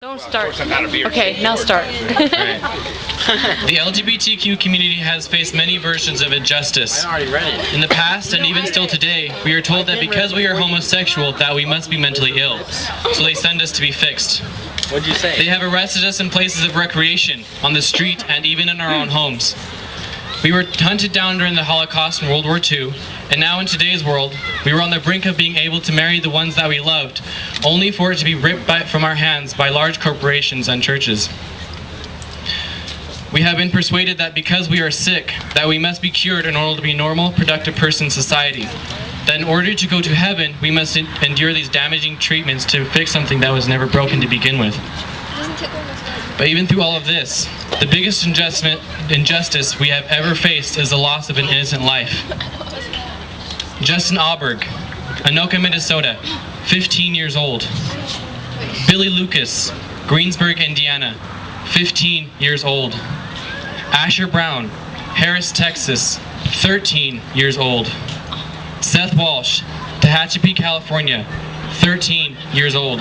Don't start. Okay, now start. Right. The LGBTQ community has faced many versions of injustice. In the past, and even still today, we are told that because we are homosexual that we must be mentally ill. So they send us to be fixed. What'd you say? They have arrested us in places of recreation, on the street, and even in our own homes. We were hunted down during the Holocaust and World War II, and now in today's world, we were on the brink of being able to marry the ones that we loved, only for it to be ripped from our hands by large corporations and churches. We have been persuaded that because we are sick, that we must be cured in order to be a normal, productive person in society. That in order to go to heaven, we must endure these damaging treatments to fix something that was never broken to begin with. But even through all of this, the biggest injustice we have ever faced is the loss of an innocent life. Justin Auberg, Anoka, Minnesota, 15 years old. Billy Lucas, Greensburg, Indiana, 15 years old. Asher Brown, Harris, Texas, 13 years old. Seth Walsh, Tehachapi, California, 13 years old.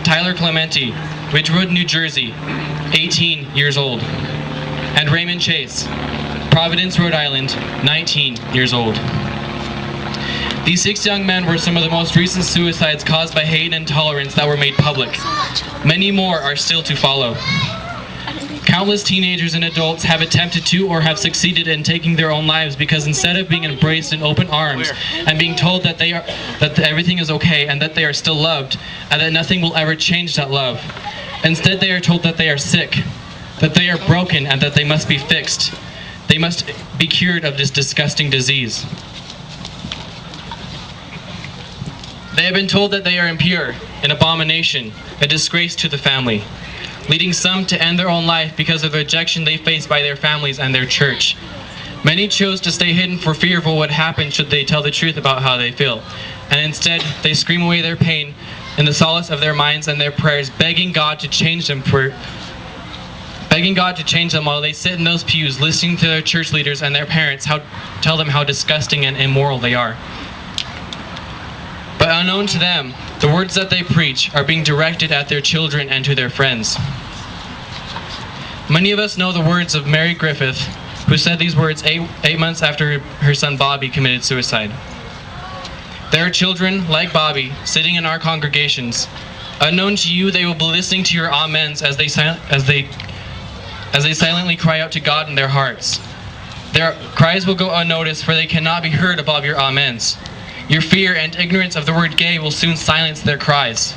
Tyler Clementi, Ridgewood, New Jersey, 18 years old. And Raymond Chase, Providence, Rhode Island, 19 years old. These 6 young men were some of the most recent suicides caused by hate and intolerance that were made public. Many more are still to follow. Countless teenagers and adults have attempted to or have succeeded in taking their own lives because instead of being embraced in open arms and being told that everything is okay and that they are still loved and that nothing will ever change that love, instead they are told that they are sick, that they are broken, and that they must be fixed. They must be cured of this disgusting disease. They have been told that they are impure, an abomination, a disgrace to the family, leading some to end their own life because of the rejection they face by their families and their church. Many chose to stay hidden for fear of what would happen should they tell the truth about how they feel, and instead they scream away their pain in the solace of their minds and their prayers, begging God to change them while they sit in those pews listening to their church leaders and their parents tell them how disgusting and immoral they are. But unknown to them, the words that they preach are being directed at their children and to their friends. Many of us know the words of Mary Griffith, who said these words eight months after her son Bobby committed suicide. There are children, like Bobby, sitting in our congregations. Unknown to you, they will be listening to your amens as they silently cry out to God in their hearts. Their cries will go unnoticed, for they cannot be heard above your amens. Your fear and ignorance of the word gay will soon silence their cries.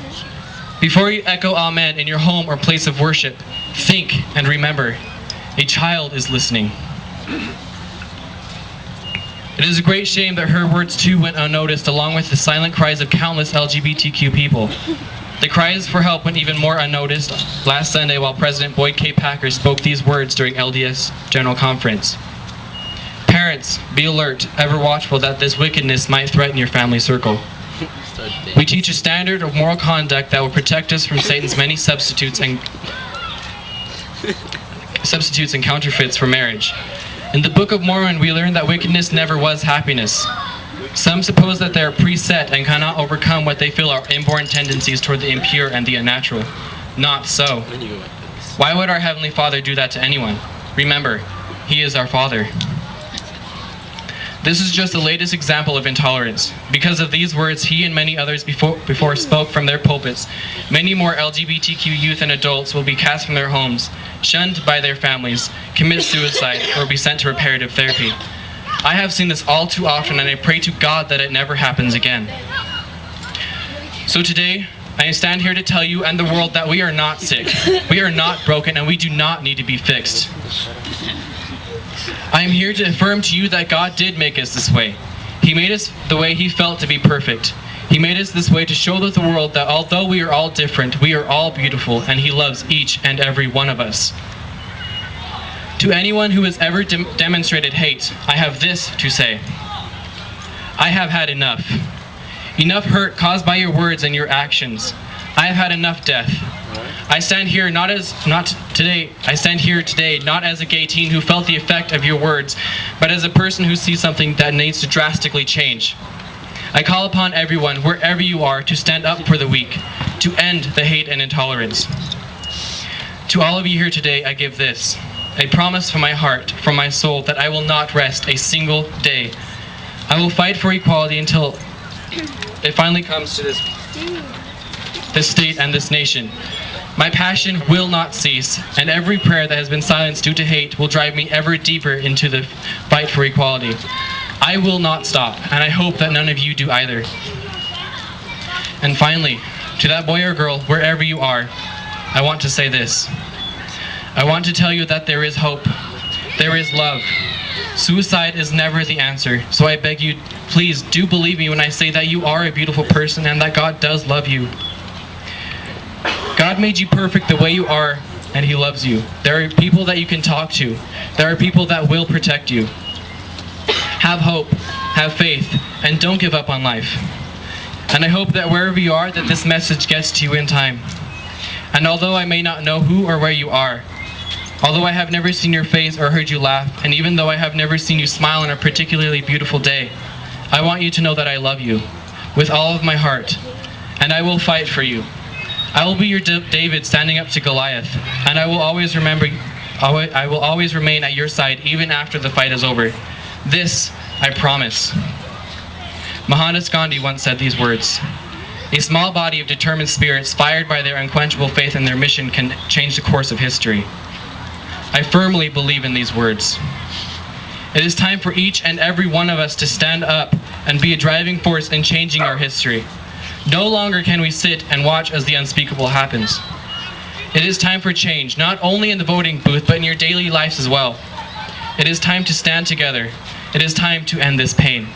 Before you echo amen in your home or place of worship, think and remember, a child is listening. It is a great shame that her words too went unnoticed, along with the silent cries of countless LGBTQ people. The cries for help went even more unnoticed last Sunday while President Boyd K. Packer spoke these words during LDS General Conference. Parents, be alert, ever watchful that this wickedness might threaten your family circle. We teach a standard of moral conduct that will protect us from Satan's many substitutes and counterfeits for marriage. In the Book of Mormon, we learn that wickedness never was happiness. Some suppose that they are preset and cannot overcome what they feel are inborn tendencies toward the impure and the unnatural. Not so. Why would our Heavenly Father do that to anyone? Remember, He is our Father. This is just the latest example of intolerance. Because of these words, he and many others before spoke from their pulpits. Many more LGBTQ youth and adults will be cast from their homes, shunned by their families, commit suicide, or be sent to reparative therapy. I have seen this all too often, and I pray to God that it never happens again. So today, I stand here to tell you and the world that we are not sick, we are not broken, and we do not need to be fixed. I am here to affirm to you that God did make us this way. He made us the way He felt to be perfect. He made us this way to show the world that although we are all different, we are all beautiful, and He loves each and every one of us. To anyone who has ever demonstrated hate, I have this to say. I have had enough. Enough hurt caused by your words and your actions. I have had enough death. I stand here today not as a gay teen who felt the effect of your words, but as a person who sees something that needs to drastically change. I call upon everyone, wherever you are, to stand up for the weak, to end the hate and intolerance. To all of you here today, I give this, a promise from my heart, from my soul, that I will not rest a single day. I will fight for equality until it finally comes to this state and this nation. My passion will not cease, and every prayer that has been silenced due to hate will drive me ever deeper into the fight for equality. I will not stop, and I hope that none of you do either. And finally, to that boy or girl, wherever you are, I want to say this. I want to tell you that there is hope. There is love. Suicide is never the answer, so I beg you, please do believe me when I say that you are a beautiful person and that God does love you. God made you perfect the way you are, and He loves you. There are people that you can talk to. There are people that will protect you. Have hope, have faith, and don't give up on life. And I hope that wherever you are, that this message gets to you in time. And although I may not know who or where you are, although I have never seen your face or heard you laugh, and even though I have never seen you smile on a particularly beautiful day, I want you to know that I love you with all of my heart, and I will fight for you. I will be your David standing up to Goliath, and I will always remain at your side even after the fight is over. This I promise. Mahatma Gandhi once said these words, "A small body of determined spirits fired by their unquenchable faith in their mission can change the course of history." I firmly believe in these words. It is time for each and every one of us to stand up and be a driving force in changing our history. No longer can we sit and watch as the unspeakable happens. It is time for change, not only in the voting booth, but in your daily lives as well. It is time to stand together. It is time to end this pain.